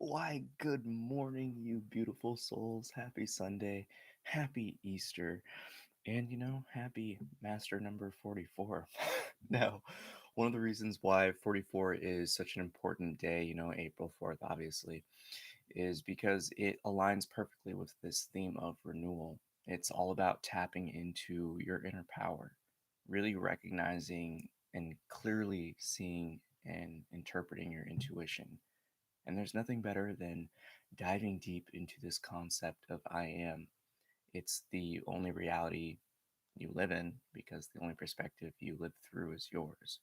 Why, good morning, you beautiful souls. Happy Sunday. Happy Easter. And, happy master number 44. Now, one of the reasons why 44 is such an important day, April 4th, obviously, is because it aligns perfectly with this theme of renewal. It's all about tapping into your inner power, really recognizing and clearly seeing and interpreting your intuition. And there's nothing better than diving deep into this concept of I am. It's the only reality you live in because the only perspective you live through is yours.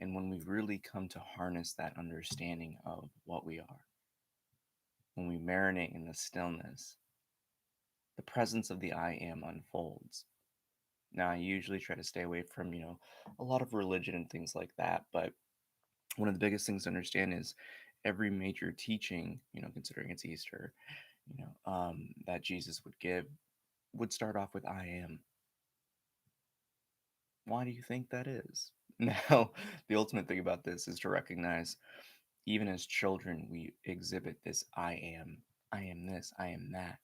And when we really come to harness that understanding of what we are, when we marinate in the stillness, the presence of the I am unfolds. Now, I usually try to stay away from, a lot of religion and things like that, but one of the biggest things to understand is every major teaching, considering it's Easter, that Jesus would give would start off with I am. Why do you think that is? Now, the ultimate thing about this is to recognize, even as children, we exhibit this I am this, I am that.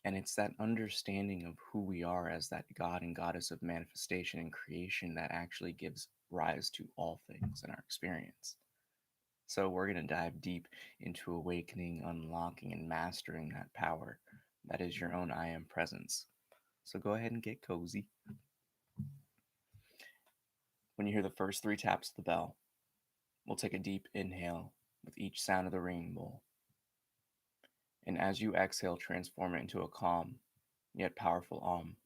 And it's that understanding of who we are as that God and goddess of manifestation and creation that actually gives rise to all things in our experience. So, we're going to dive deep into awakening, unlocking, and mastering that power that is your own I am presence. So, go ahead and get cozy. When you hear the first three taps of the bell, we'll take a deep inhale with each sound of the ringing bowl. And as you exhale, transform it into a calm yet powerful Om.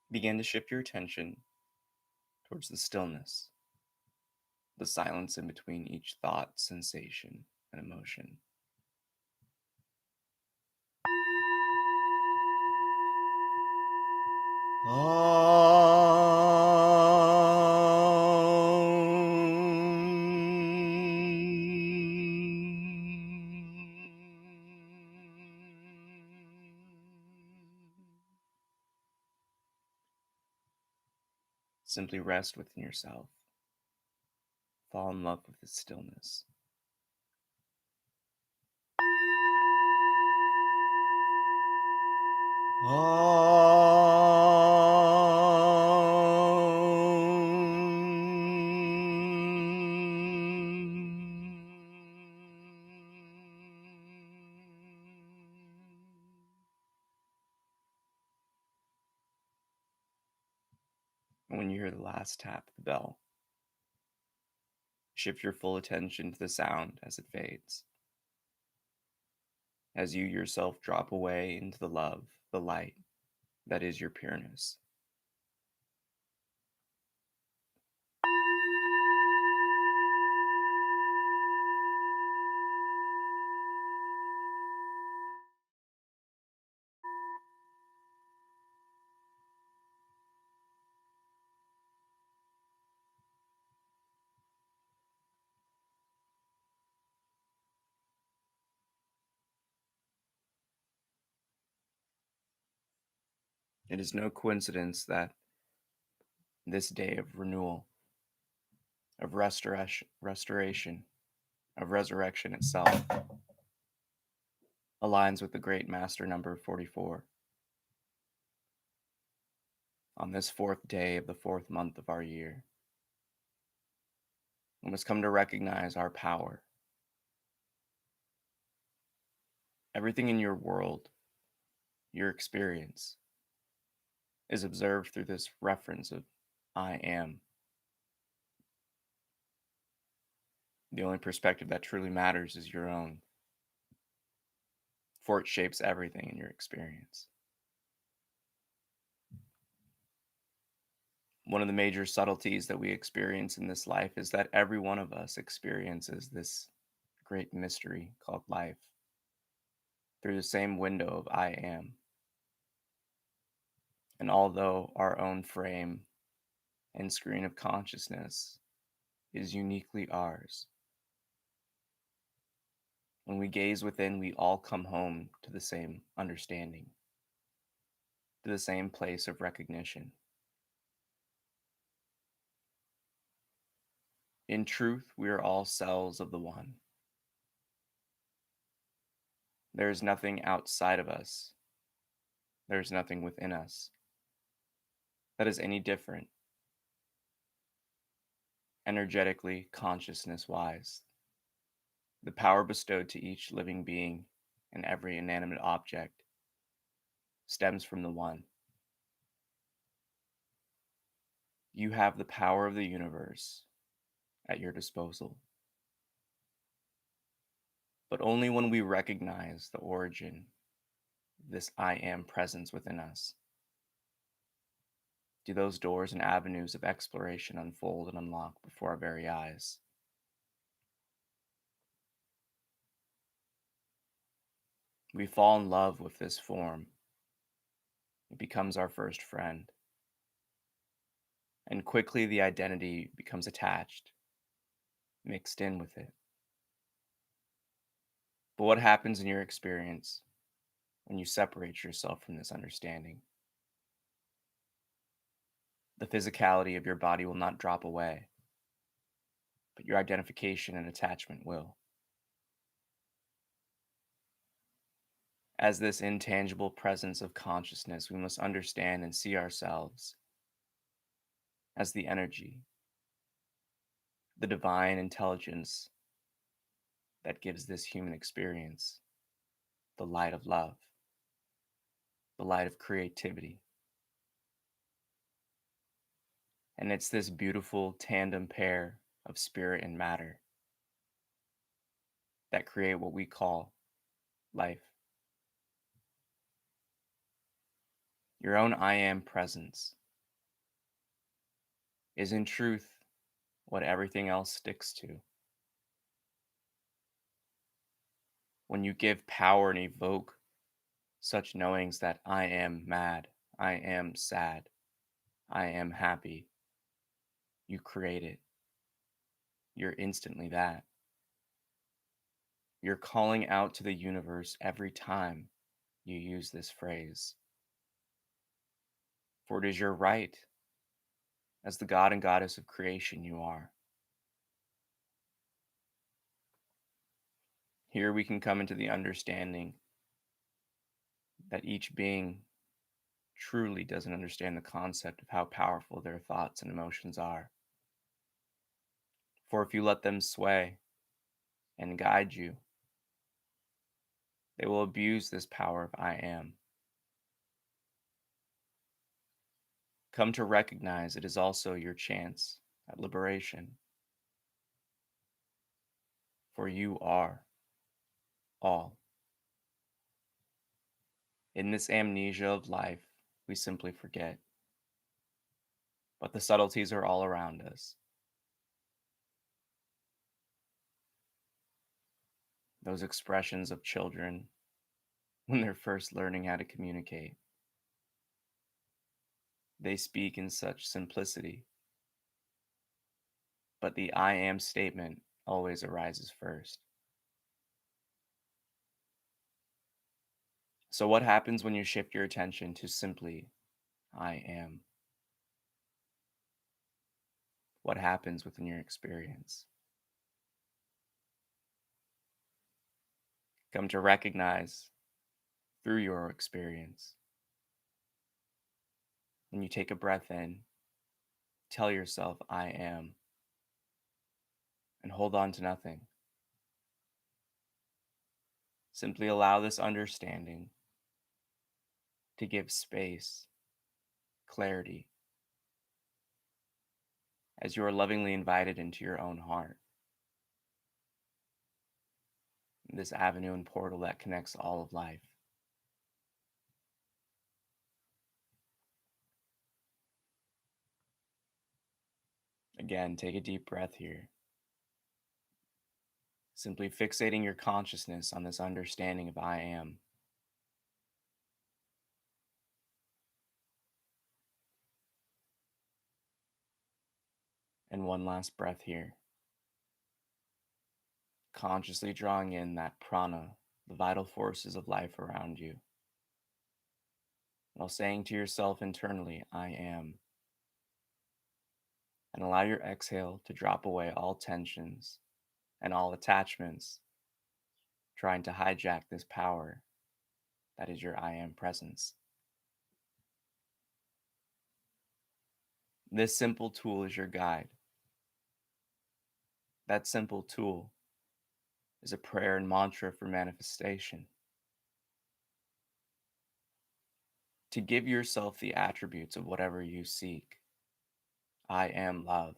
Begin to shift your attention towards the stillness, the silence in between each thought, sensation, and emotion. Simply rest within yourself. Fall in love with its stillness. And when you hear the last tap of the bell, shift your full attention to the sound as it fades. As you yourself drop away into the love, the light that is your pureness. It is no coincidence that this day of renewal, of restoration, of resurrection itself, aligns with the great master number 44. On this fourth day of the fourth month of our year, we must come to recognize our power. Everything in your world, your experience, is observed through this reference of I am. The only perspective that truly matters is your own, for it shapes everything in your experience. One of the major subtleties that we experience in this life is that every one of us experiences this great mystery called life through the same window of I am. And although our own frame and screen of consciousness is uniquely ours, when we gaze within, we all come home to the same understanding, to the same place of recognition. In truth, we are all cells of the One. There is nothing outside of us, there is nothing within us that is any different, energetically, consciousness wise. The power bestowed to each living being and every inanimate object stems from the One. You have the power of the universe at your disposal. But only when we recognize the origin of this I am presence within us do those doors and avenues of exploration unfold and unlock before our very eyes. We fall in love with this form. It becomes our first friend. And quickly the identity becomes attached, mixed in with it. But what happens in your experience when you separate yourself from this understanding? The physicality of your body will not drop away, but your identification and attachment will. As this intangible presence of consciousness, we must understand and see ourselves as the energy, the divine intelligence that gives this human experience, the light of love, the light of creativity. And it's this beautiful tandem pair of spirit and matter that create what we call life. Your own I am presence is in truth what everything else sticks to. When you give power and evoke such knowings that I am mad, I am sad, I am happy, you create it. You're instantly that. You're calling out to the universe every time you use this phrase. For it is your right, as the God and Goddess of creation you are. Here we can come into the understanding that each being truly doesn't understand the concept of how powerful their thoughts and emotions are. For if you let them sway and guide you, they will abuse this power of I am. Come to recognize it is also your chance at liberation. For you are all. In this amnesia of life, we simply forget. But the subtleties are all around us. Those expressions of children when they're first learning how to communicate. They speak in such simplicity, but the I am statement always arises first. So, what happens when you shift your attention to simply I am? What happens within your experience? Come to recognize through your experience. When you take a breath in, tell yourself I am, and hold on to nothing. Simply allow this understanding to give space, clarity, as you are lovingly invited into your own heart. This avenue and portal that connects all of life. Again, take a deep breath here. Simply fixating your consciousness on this understanding of I am. And one last breath here. Consciously drawing in that prana, the vital forces of life around you, while saying to yourself internally, I am. And allow your exhale to drop away all tensions and all attachments trying to hijack this power that is your I am presence. This simple tool is your guide. That simple tool is a prayer and mantra for manifestation. To give yourself the attributes of whatever you seek. I am love.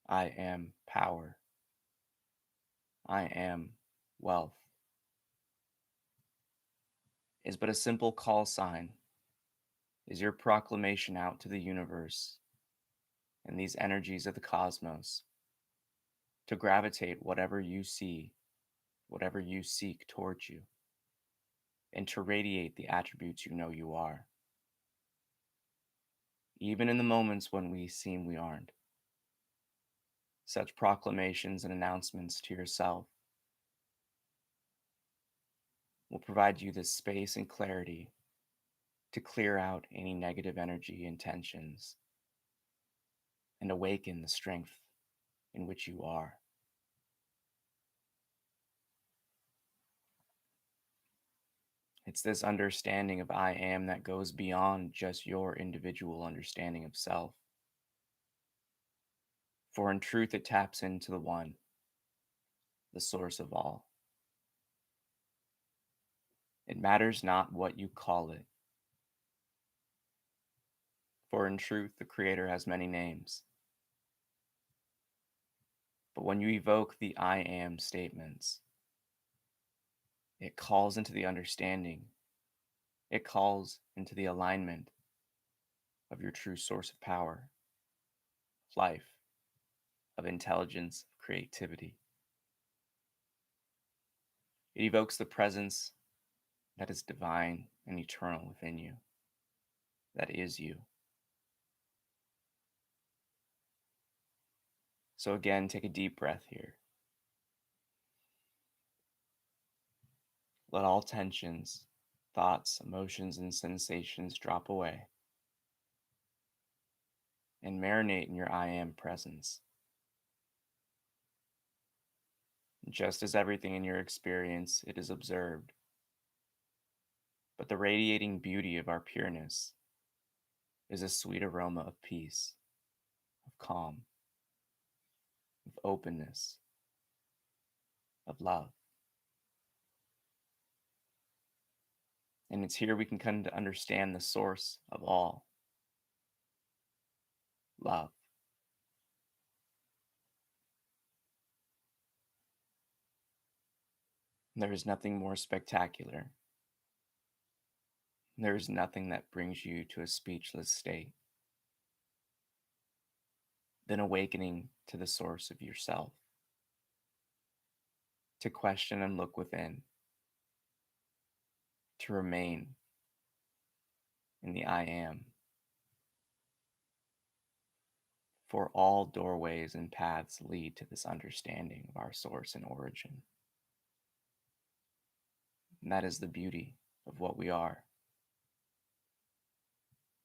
I am power. I am wealth. Is but a simple call sign, is your proclamation out to the universe and these energies of the cosmos to gravitate whatever you see, whatever you seek towards you, and to radiate the attributes you know you are, even in the moments when we seem we aren't. Such proclamations and announcements to yourself will provide you the space and clarity to clear out any negative energy and tensions and awaken the strength in which you are. It's this understanding of I am that goes beyond just your individual understanding of self. For in truth, it taps into the one, the source of all. It matters not what you call it. For in truth, the Creator has many names. But when you evoke the I am statements, it calls into the understanding. It calls into the alignment of your true source of power, of life, of intelligence, of creativity. It evokes the presence that is divine and eternal within you, that is you. So again, take a deep breath here. Let all tensions, thoughts, emotions, and sensations drop away and marinate in your I am presence. Just as everything in your experience, it is observed. But the radiating beauty of our pureness is a sweet aroma of peace, of calm, of openness, of love. And it's here we can come to understand the source of all love. There is nothing more spectacular. There is nothing that brings you to a speechless state than awakening to the source of yourself, to question and look within, to remain in the I am. For all doorways and paths lead to this understanding of our source and origin. And that is the beauty of what we are,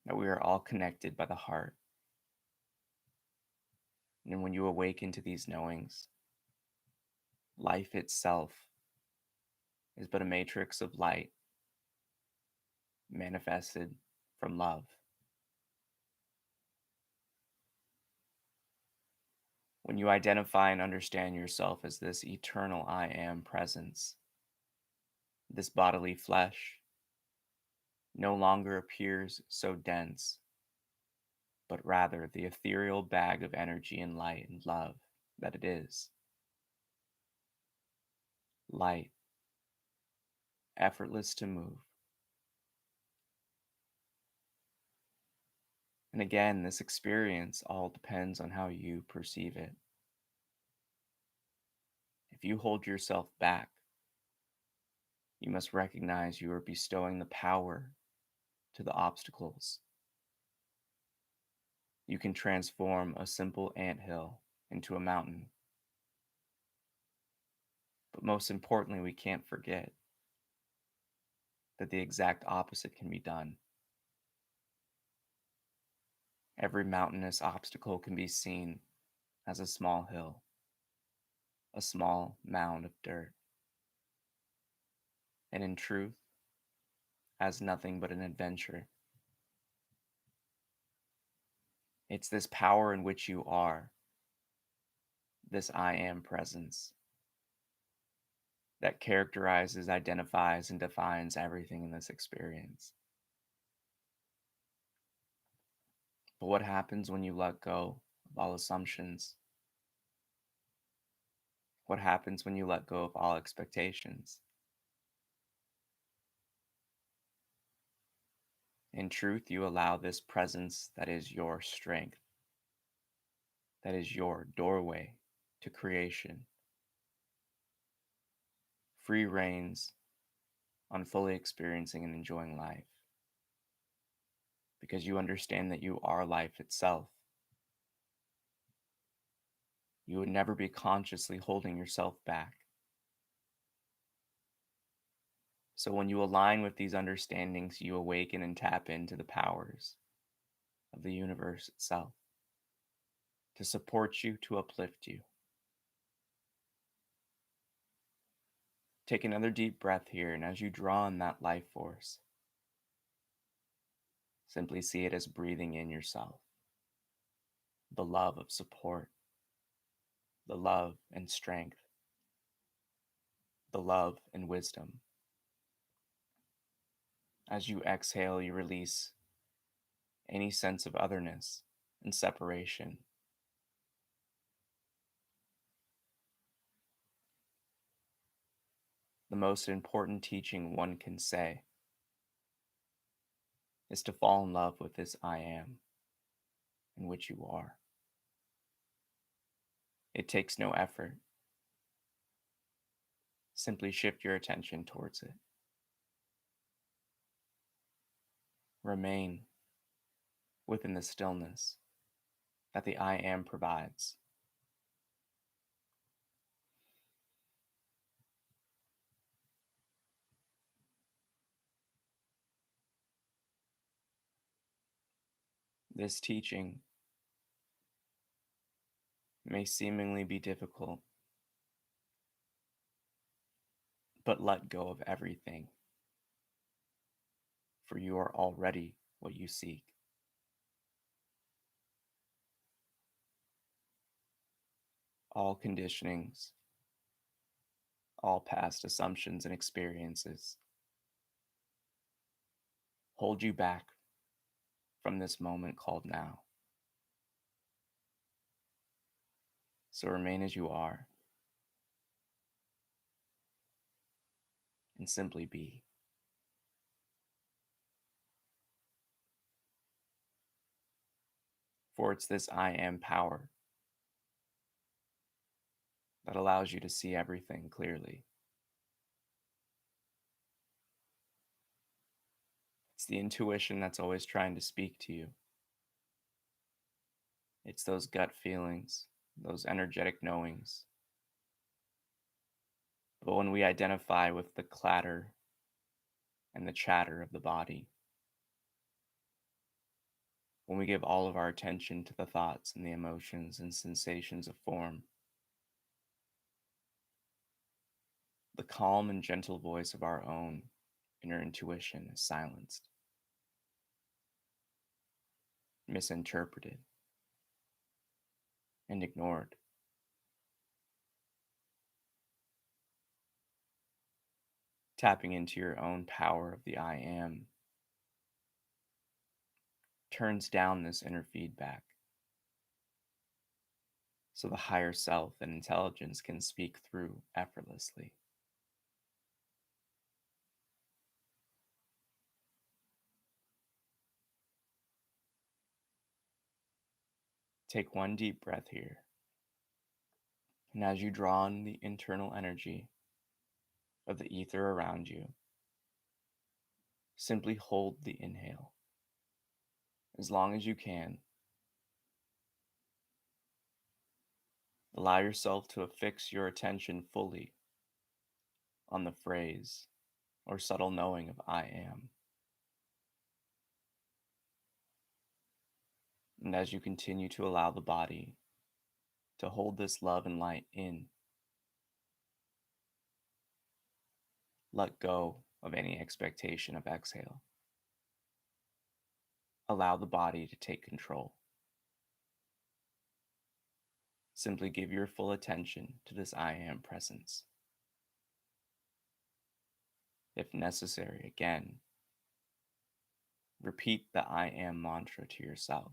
that we are all connected by the heart. And when you awaken to these knowings, life itself is but a matrix of light manifested from love. When you identify and understand yourself as this eternal I am presence, this bodily flesh no longer appears so dense, but rather the ethereal bag of energy and light and love that it is. Light, effortless to move. And again, this experience all depends on how you perceive it. If you hold yourself back, you must recognize you are bestowing the power to the obstacles. You can transform a simple anthill into a mountain. But most importantly, we can't forget that the exact opposite can be done. Every mountainous obstacle can be seen as a small hill, a small mound of dirt, and in truth, as nothing but an adventure. It's this power in which you are, this I am presence, that characterizes, identifies, and defines everything in this experience. But what happens when you let go of all assumptions? What happens when you let go of all expectations? In truth, you allow this presence that is your strength, that is your doorway to creation, free reins on fully experiencing and enjoying life, because you understand that you are life itself. You would never be consciously holding yourself back. So when you align with these understandings, you awaken and tap into the powers of the universe itself to support you, to uplift you. Take another deep breath here, and as you draw in that life force, simply see it as breathing in yourself, the love of support, the love and strength, the love and wisdom. As you exhale, you release any sense of otherness and separation. The most important teaching one can say is to fall in love with this I am in which you are. It takes no effort. Simply shift your attention towards it. Remain within the stillness that the I am provides. This teaching may seemingly be difficult, but let go of everything, for you are already what you seek. All conditionings, all past assumptions and experiences hold you back from this moment called now. So remain as you are and simply be. For it's this I am power that allows you to see everything clearly. It's the intuition that's always trying to speak to you. It's those gut feelings, those energetic knowings. But when we identify with the clatter and the chatter of the body, when we give all of our attention to the thoughts and the emotions and sensations of form, the calm and gentle voice of our own inner intuition is silenced, misinterpreted, and ignored. Tapping into your own power of the I am turns down this inner feedback so the higher self and intelligence can speak through effortlessly. Take one deep breath here, and as you draw in the internal energy of the ether around you, simply hold the inhale as long as you can Allow yourself to affix your attention fully on the phrase or subtle knowing of I am. And as you continue to allow the body to hold this love and light in, let go of any expectation of exhale. Allow the body to take control. Simply give your full attention to this I am presence. If necessary, again, repeat the I am mantra to yourself.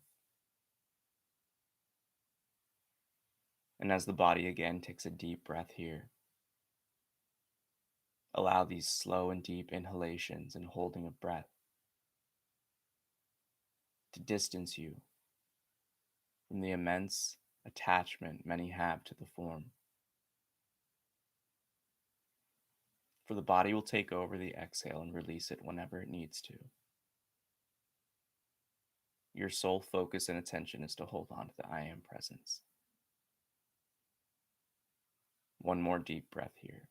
And as the body again takes a deep breath here, allow these slow and deep inhalations and holding of breath to distance you from the immense attachment many have to the form. For the body will take over the exhale and release it whenever it needs to. Your sole focus and attention is to hold on to the I am presence. One more deep breath here.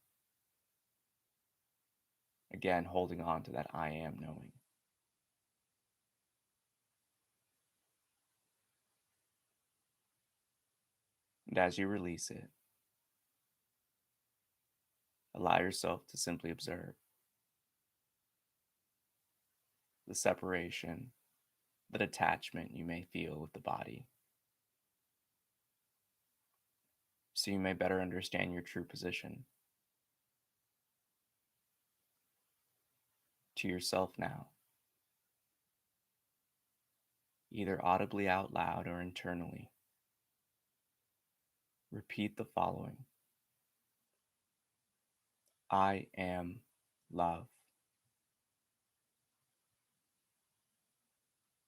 Again, holding on to that I am knowing. And as you release it, allow yourself to simply observe the separation, the detachment you may feel with the body, so you may better understand your true position. To yourself now, either audibly out loud or internally, repeat the following: I am love.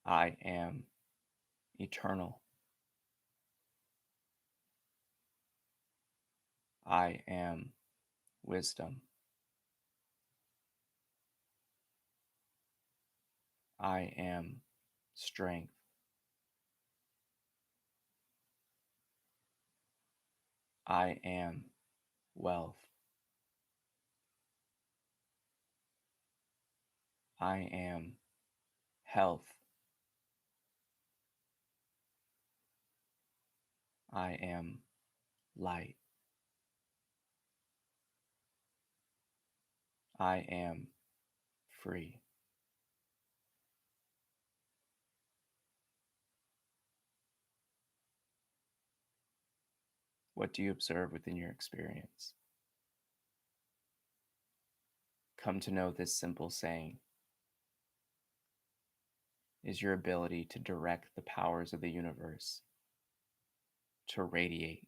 I am eternal. I am wisdom. I am strength. I am wealth. I am health. I am light. I am free. What do you observe within your experience? Come to know this simple saying is your ability to direct the powers of the universe to radiate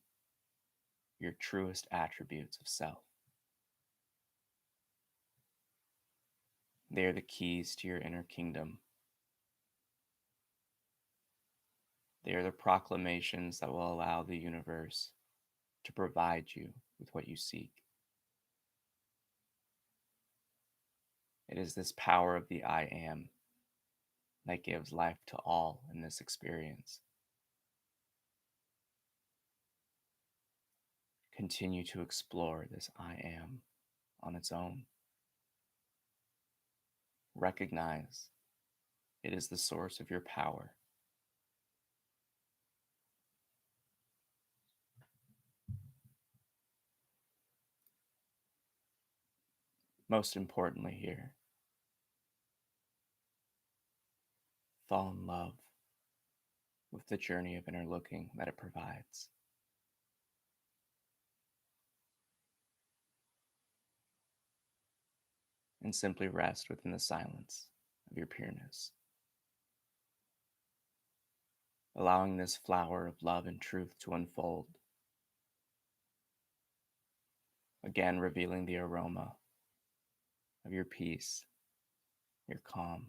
your truest attributes of self. They are the keys to your inner kingdom. They are the proclamations that will allow the universe to provide you with what you seek. It is this power of the I am that gives life to all in this experience. Continue to explore this I am on its own. Recognize it is the source of your power. Most importantly here, fall in love with the journey of inner looking that it provides. And simply rest within the silence of your pureness, allowing this flower of love and truth to unfold, again revealing the aroma of your peace, your calm,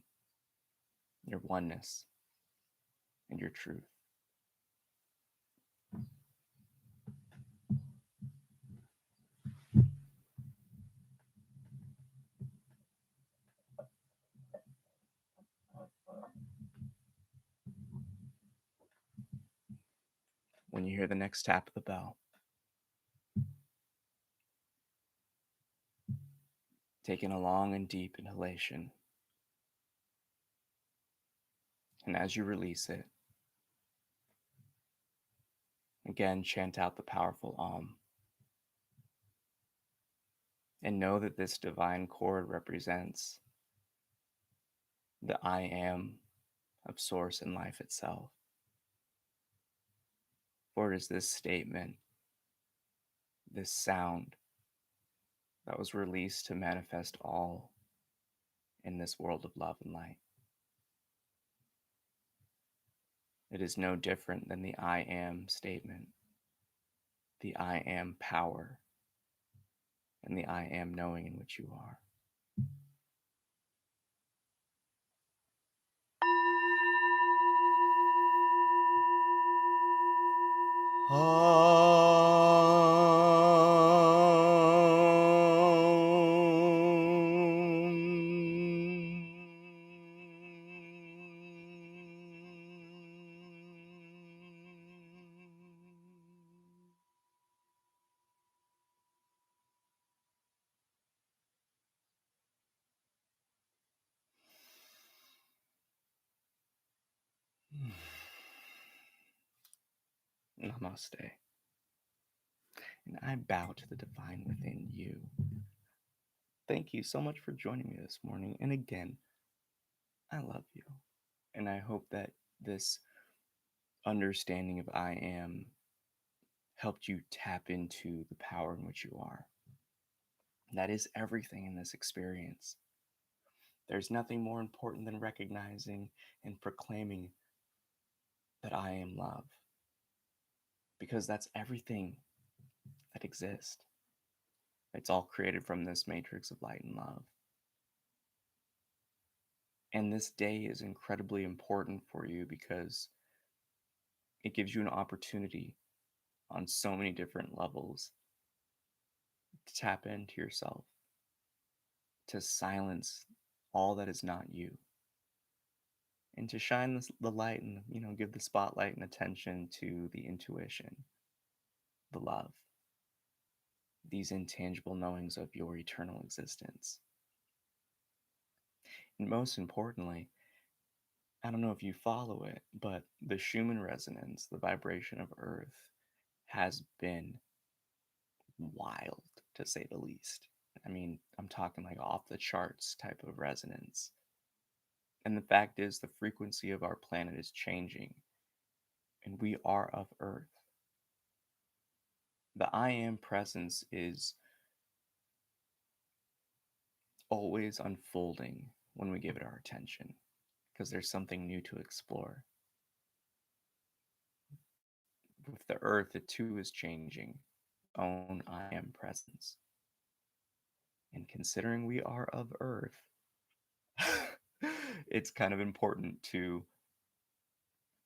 your oneness, and your truth. When you hear the next tap of the bell, Taking a long and deep inhalation. And as you release it, again, chant out the powerful Om. And know that this divine chord represents the I am of Source and life itself. For it is this statement, this sound, that was released to manifest all in this world of love and light. It is no different than the I am statement, the I am power, and the I am knowing in which you are. Namaste. And I bow to the divine within you. Thank you so much for joining me this morning. And again, I love you. And I hope that this understanding of I am helped you tap into the power in which you are. That is everything in this experience. There's nothing more important than recognizing and proclaiming that I am love, because that's everything that exists. It's all created from this matrix of light and love. And this day is incredibly important for you because it gives you an opportunity on so many different levels to tap into yourself, to silence all that is not you, and to shine the light and, give the spotlight and attention to the intuition, the love, these intangible knowings of your eternal existence. And most importantly, I don't know if you follow it, but the Schumann resonance, the vibration of Earth, has been wild, to say the least. I mean, I'm talking like off the charts type of resonance. And the fact is, the frequency of our planet is changing, and we are of Earth. The I am presence is always unfolding when we give it our attention, because there's something new to explore. With the Earth, it too is changing, own I am presence. And considering we are of Earth, it's kind of important to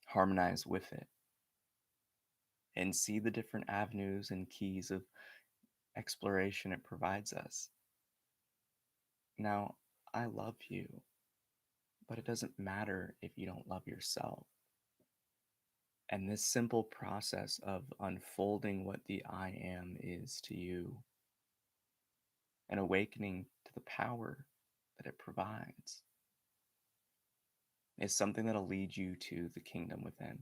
harmonize with it and see the different avenues and keys of exploration it provides us. Now, I love you, but it doesn't matter if you don't love yourself. And this simple process of unfolding what the I am is to you and awakening to the power that it provides is something that'll lead you to the kingdom within.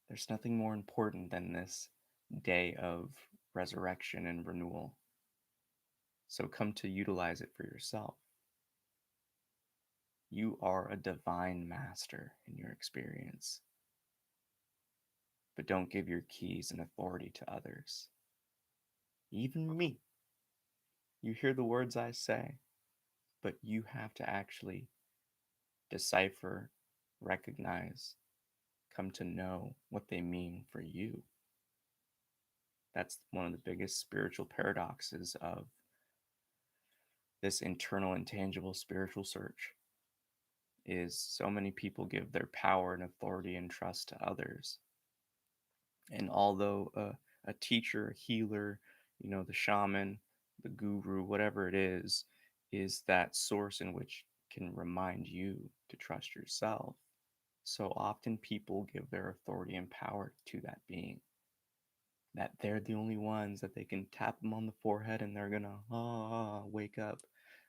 There's nothing more important than this day of resurrection and renewal. So come to utilize it for yourself. You are a divine master in your experience. But don't give your keys and authority to others. Even me. You hear the words I say, but you have to actually decipher, recognize, come to know what they mean for you. That's one of the biggest spiritual paradoxes of this internal intangible spiritual search, is so many people give their power and authority and trust to others. And although a teacher, a healer, the shaman, the guru, whatever it is that source in which can remind you to trust yourself, so often people give their authority and power to that being. that they're the only ones that they can tap them on the forehead and they're gonna wake up.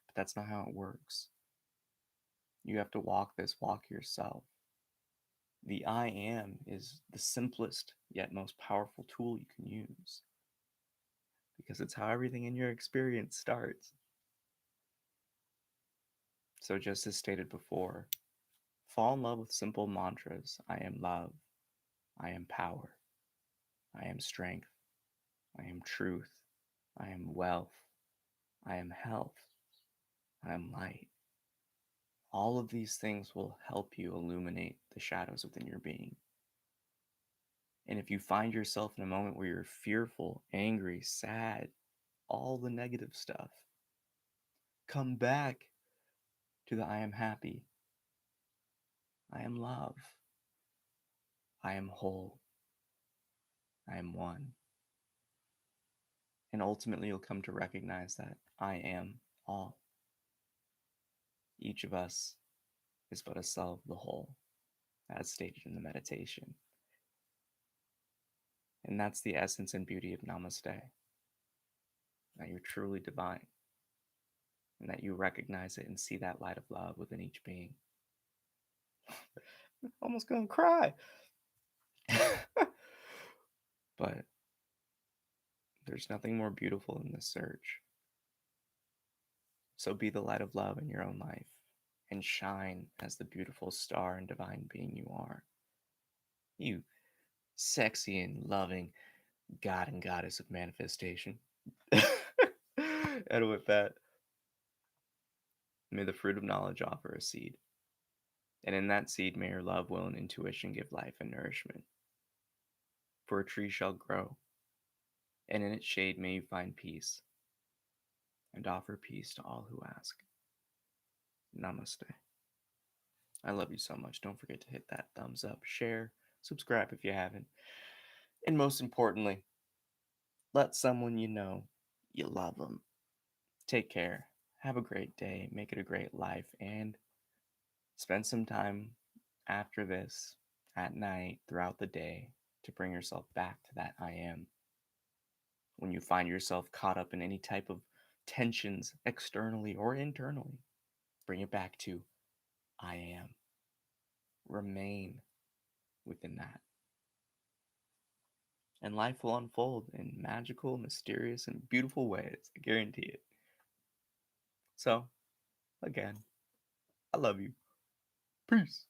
But that's not how it works. You have to walk this walk yourself. The I am is the simplest yet most powerful tool you can use because it's how everything in your experience starts. So, just as stated before, fall in love with simple mantras. I am love. I am power. I am strength. I am truth. I am wealth. I am health. I am light. All of these things will help you illuminate the shadows within your being. And if you find yourself in a moment where you're fearful, angry, sad, all the negative stuff, come back to the I am happy. I am love. I am whole. I am one. And ultimately, you'll come to recognize that I am all. Each of us is but a cell of the whole, as stated in the meditation. And that's the essence and beauty of Namaste, that you're truly divine, and that you recognize it and see that light of love within each being. Almost gonna cry. But there's nothing more beautiful than this search. So be the light of love in your own life and shine as the beautiful star and divine being you are. You sexy and loving God and goddess of manifestation. And with that, may the fruit of knowledge offer a seed. And in that seed, may your love, will, and intuition give life and nourishment. For a tree shall grow, and in its shade may you find peace, and offer peace to all who ask. Namaste. I love you so much. Don't forget to hit that thumbs up, share, subscribe if you haven't. And most importantly, let someone you know you love them. Take care. Have a great day. Make it a great life. And spend some time after this, at night, throughout the day, to bring yourself back to that I am. When you find yourself caught up in any type of tensions externally or internally, bring it back to I am. Remain within that. And life will unfold in magical, mysterious, and beautiful ways. I guarantee it. So, again, I love you. Peace.